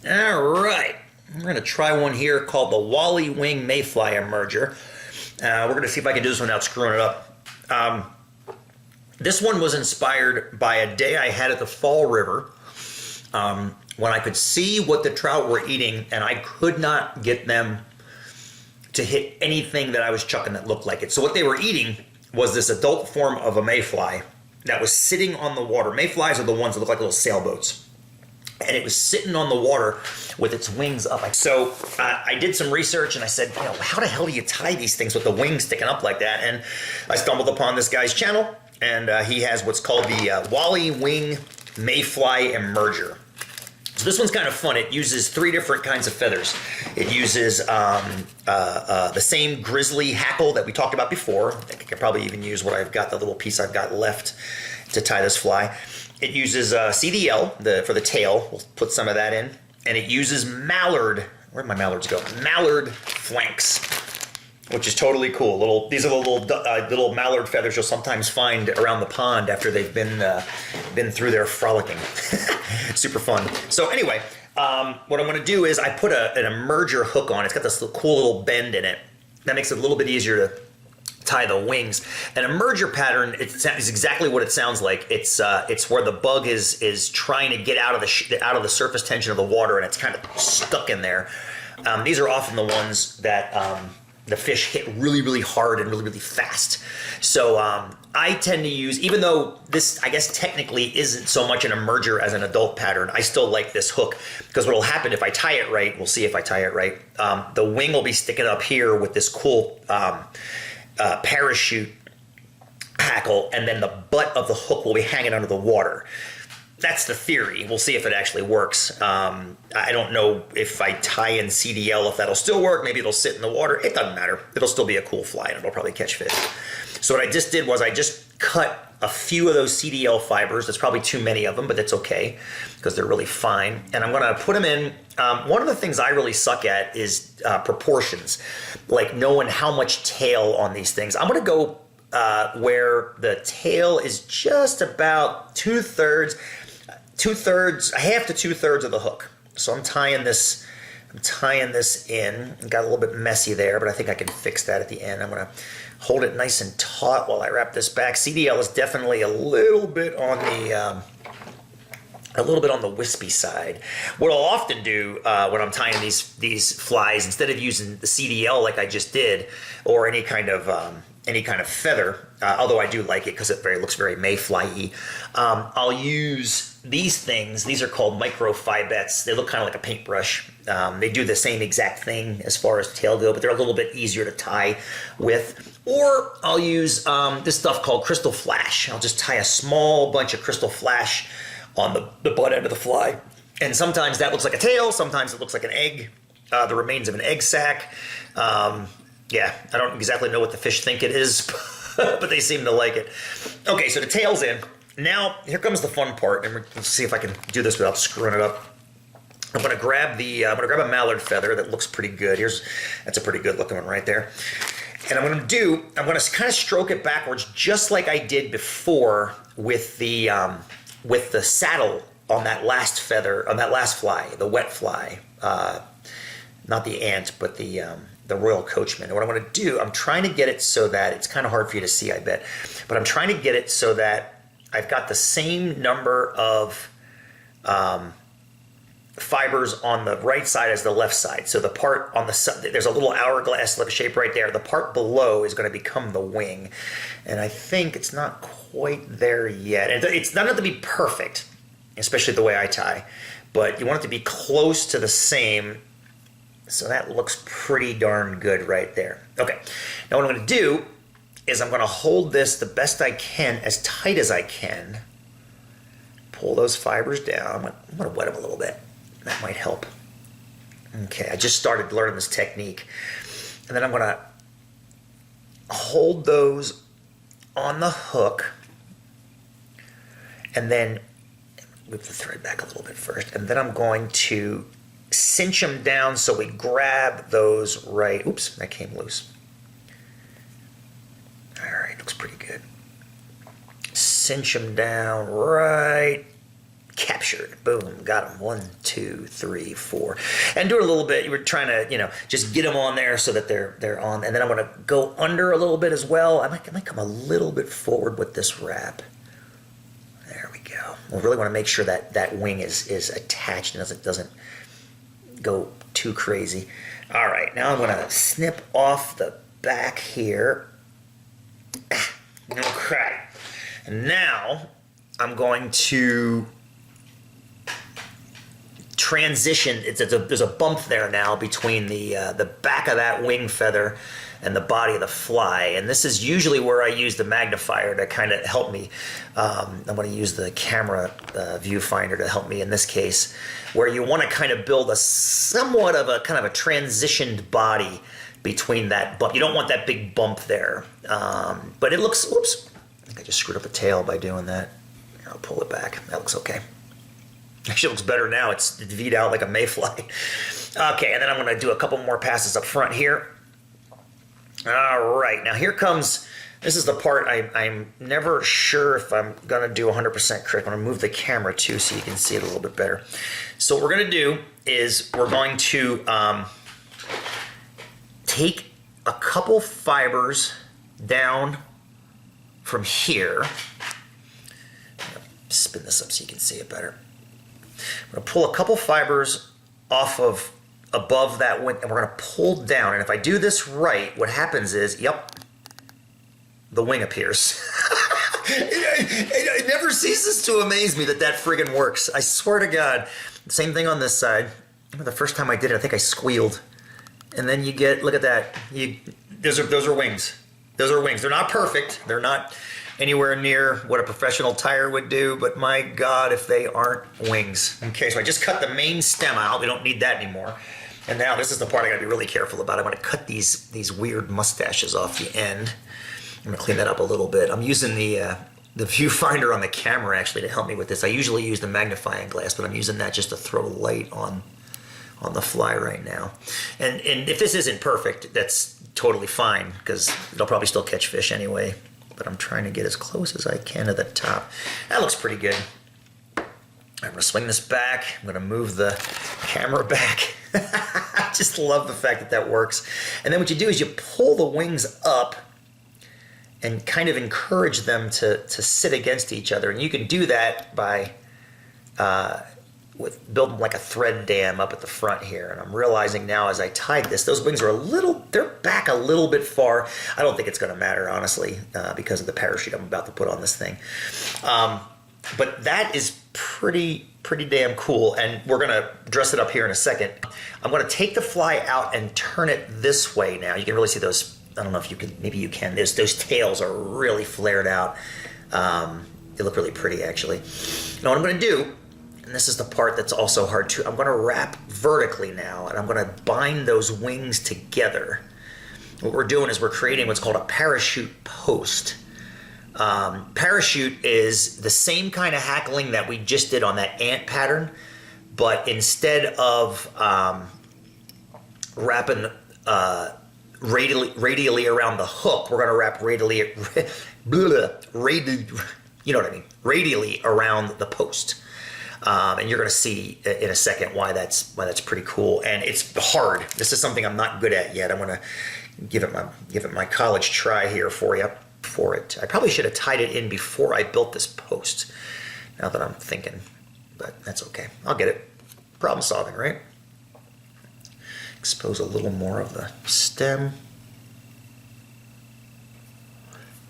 All right, we're gonna try one here called the Wally Wing Mayfly Emerger. We're gonna see if I can do this one without screwing it up. This one was inspired by a day I had at the Fall River when I could see what the trout were eating and I could not get them to hit anything that I was chucking that looked like it. So what they were eating was this adult form of a mayfly that was sitting on the water. Mayflies are the ones that look like little sailboats. And it was sitting on the water with its wings up. So I did some research and I said, how the hell do you tie these things with the wings sticking up like that? And I stumbled upon this guy's channel, and he has what's called the Wally Wing Mayfly Emerger. So this one's kind of fun. It uses 3 different kinds of feathers. It uses the same grizzly hackle that we talked about before. I think I could probably even use what I've got, the little piece I've got left to tie this fly. It uses CDL for the tail. We'll put some of that in. And it uses Mallard. Where'd my mallards go? Mallard flanks, which is totally cool. These are the little mallard feathers you'll sometimes find around the pond after they've been through their frolicking. Super fun. So anyway, what I'm going to do is I put an emerger hook on. It's got this cool little bend in it. That makes it a little bit easier to tie the wings. An emerger pattern is exactly what it sounds like. It's where the bug is trying to get out of the surface tension of the water, and it's kind of stuck in there. These are often the ones that the fish hit really, really hard and really, really fast. So I tend to use, even though this, I guess, technically isn't so much an emerger as an adult pattern, I still like this hook, because what will happen if I tie it right, we'll see if I tie it right, the wing will be sticking up here with this cool parachute hackle, and then the butt of the hook will be hanging under the water. That's the theory. We'll see if it actually works. I don't know if I tie in CDL if that'll still work. Maybe it'll sit in the water. It doesn't matter. It'll still be a cool fly, and it'll probably catch fish. So what I just did was I just cut a few of those CDL fibers. There's probably too many of them, but that's okay because they're really fine. And I'm gonna put them in. One of the things I really suck at is proportions, like knowing how much tail on these things. I'm gonna go where the tail is just about half to 2/3 of the hook. So I'm tying this in. It got a little bit messy there, but I think I can fix that at the end. I'm gonna hold it nice and taut while I wrap this back. CDL is definitely a little bit on the wispy side. What I'll often do when I'm tying these flies, instead of using the CDL like I just did, or any kind of feather, although I do like it because it looks very mayfly-y, I'll use these things. These are called microphybettes. They look kind of like a paintbrush. They do the same exact thing as far as tail go, but they're a little bit easier to tie with. Or I'll use this stuff called crystal flash. I'll just tie a small bunch of crystal flash on the butt end of the fly. And sometimes that looks like a tail, sometimes it looks like an egg, the remains of an egg sac. Yeah, I don't exactly know what the fish think it is, but they seem to like it. Okay, so the tail's in. Now, here comes the fun part, and let's see if I can do this without screwing it up. I'm gonna grab a mallard feather that looks pretty good. That's a pretty good looking one right there. And I'm gonna kind of stroke it backwards, just like I did before with the saddle on that last feather, on that last fly, the wet fly, not the ant, but the royal coachman. And what I'm going to do, I'm trying to get it so that it's kind of hard for you to see, I bet, but I'm trying to get it so that I've got the same number of fibers on the right side as the left side. So the part on the side, there's a little hourglass shape right there. The part below is going to become the wing. And I think it's not quite there yet. It's not going to be perfect, especially the way I tie, but you want it to be close to the same. So that looks pretty darn good right there. Okay, now what I'm going to do is I'm going to hold this the best I can, as tight as I can. Pull those fibers down. I'm going to wet them a little bit. That might help. Okay, I just started learning this technique. And then I'm going to hold those on the hook, and then move the thread back a little bit first, and then I'm going to cinch them down so we grab those right. Oops, that came loose. All right, looks pretty good. Cinch them down right captured. Boom, got them. 1, 2, 3, 4. And do it a little bit. You were trying to, just get them on there so that they're on. And then I'm going to go under a little bit as well. I might come a little bit forward with this wrap. There we go. We really want to make sure that wing is attached and doesn't go too crazy. All right, now I'm going to snip off the back here. Okay. And now I'm going to transition. There's a bump there now between the back of that wing feather and the body of the fly. And this is usually where I use the magnifier to kind of help me. I'm going to use the camera viewfinder to help me in this case, where you want to kind of build somewhat of a kind of a transitioned body between that bump. You don't want that big bump there. But it looks, oops, I think I just screwed up the tail by doing that. I'll pull it back. That looks okay. Actually, it looks better now. It's V'd out like a Mayfly. Okay, and then I'm going to do a couple more passes up front here. All right, now here comes, this is the part I'm never sure if I'm going to do 100% correct. I'm going to move the camera too so you can see it a little bit better. So what we're going to do is we're going to take a couple fibers down from here. I'm going to spin this up so you can see it better. I'm going to pull a couple fibers off of above that wing, and we're going to pull down. And if I do this right, what happens is, yep, the wing appears. It never ceases to amaze me that friggin' works. I swear to God. Same thing on this side. The first time I did it, I think I squealed. And then you get, look at that. Those are wings. Those are wings. They're not perfect. They're not anywhere near what a professional tire would do, but my God, if they aren't wings. Okay, so I just cut the main stem out. We don't need that anymore. And now this is the part I gotta be really careful about. I want to cut these weird mustaches off the end. I'm gonna clean that up a little bit. I'm using the viewfinder on the camera actually to help me with this. I usually use the magnifying glass, but I'm using that just to throw light on the fly right now. And if this isn't perfect, that's totally fine because it'll probably still catch fish anyway. But I'm trying to get as close as I can to the top. That looks pretty good. I'm gonna swing this back. I'm gonna move the camera back. I just love the fact that works. And then what you do is you pull the wings up and kind of encourage them to sit against each other. And you can do that by with building like a thread dam up at the front here. And I'm realizing now as I tied this, those wings are they're back a little bit far. I don't think it's gonna matter, honestly, because of the parachute I'm about to put on this thing. But that is pretty damn cool. And we're gonna dress it up here in a second. I'm gonna take the fly out and turn it this way now. You can really see those, I don't know if you can, maybe you can. Those tails are really flared out. They look really pretty, actually. Now what I'm gonna do, and this is the part that's also hard too, I'm gonna wrap vertically now, and I'm gonna bind those wings together. What we're doing is we're creating what's called a parachute post. Parachute is the same kind of hackling that we just did on that ant pattern, but instead of wrapping radially around the hook, we're going to wrap radially around the post. And you're going to see in a second why that's pretty cool. And it's hard. This is something I'm not good at yet. I'm going to give it my college try here for you. I probably should have tied it in before I built this post, now that I'm thinking, but that's okay. I'll get it. Problem solving, right? Expose a little more of the stem.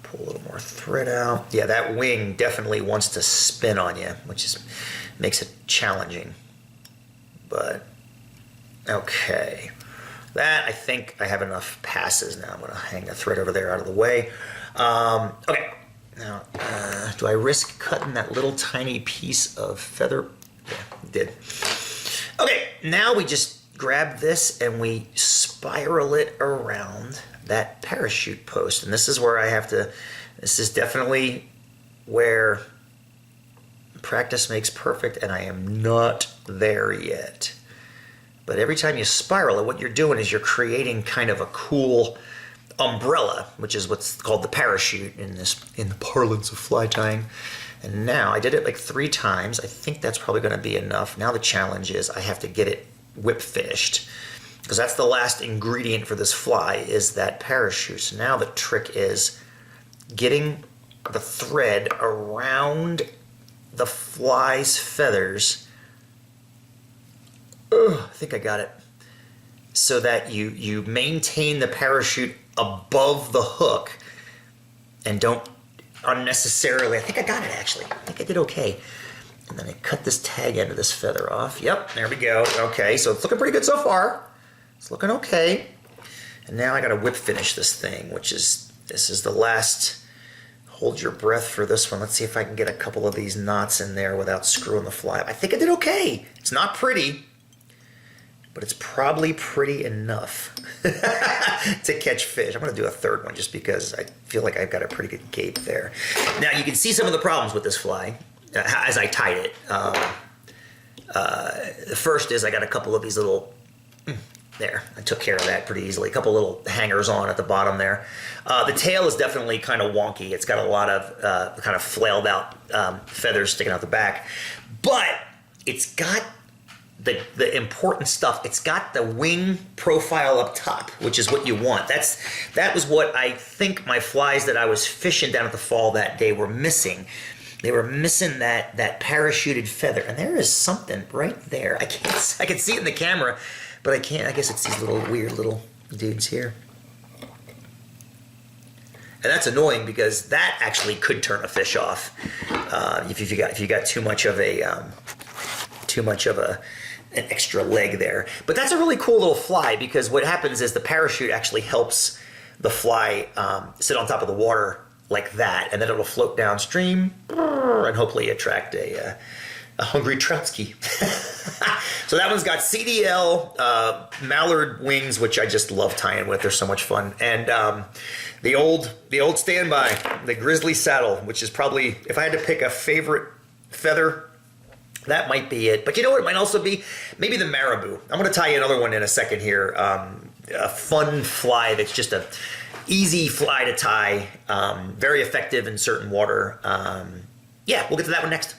Pull a little more thread out. Yeah, that wing definitely wants to spin on you, which makes it challenging. But, okay. That, I think I have enough passes now. I'm going to hang the thread over there out of the way. Okay, now, do I risk cutting that little tiny piece of feather? Yeah, did. Okay, now we just grab this and we spiral it around that parachute post. And this is where this is definitely where practice makes perfect, and I am not there yet. But every time you spiral it, what you're doing is you're creating kind of a cool umbrella, which is what's called the parachute in the parlance of fly tying. And now I did it like 3 times. I think that's probably going to be enough. Now the challenge is I have to get it whip finished, because that's the last ingredient for this fly, is that parachute. So now the trick is getting the thread around the fly's feathers. I think I got it. So that you maintain the parachute above the hook and don't unnecessarily, I think I got it actually. I think I did okay. And then I cut this tag end of this feather off. Yep, there we go. Okay, so it's looking pretty good so far. It's looking okay. And now I gotta whip finish this thing, this is the last, hold your breath for this one. Let's see if I can get a couple of these knots in there without screwing the fly up. I think I did okay. It's not pretty, but it's probably pretty enough to catch fish. I'm gonna do a third one just because I feel like I've got a pretty good gape there. Now you can see some of the problems with this fly as I tied it. The first is I got a couple of these little, there, I took care of that pretty easily. A couple little hangers on at the bottom there. The tail is definitely kind of wonky. It's got a lot of kind of flailed out feathers sticking out the back, but it's got the important stuff. It's got the wing profile up top, which is what you want. That was what I think my flies that I was fishing down at the fall that day were missing. They were missing that parachuted feather, and there is something right there. I can see it in the camera, but I can't. I guess it's these little weird little dudes here. And that's annoying because that actually could turn a fish off if you got too much of an extra leg there. But that's a really cool little fly, because what happens is the parachute actually helps the fly sit on top of the water like that, and then it'll float downstream and hopefully attract a hungry troutski. So that one's got CDL Mallard wings, which I just love tying with. They're so much fun. And the old standby, the Grizzly saddle, which is probably, if I had to pick a favorite feather, that might be it. But you know what it might also be? Maybe the marabou. I'm going to tie you another one in a second here. A fun fly that's just a easy fly to tie, very effective in certain water. Yeah, we'll get to that one next.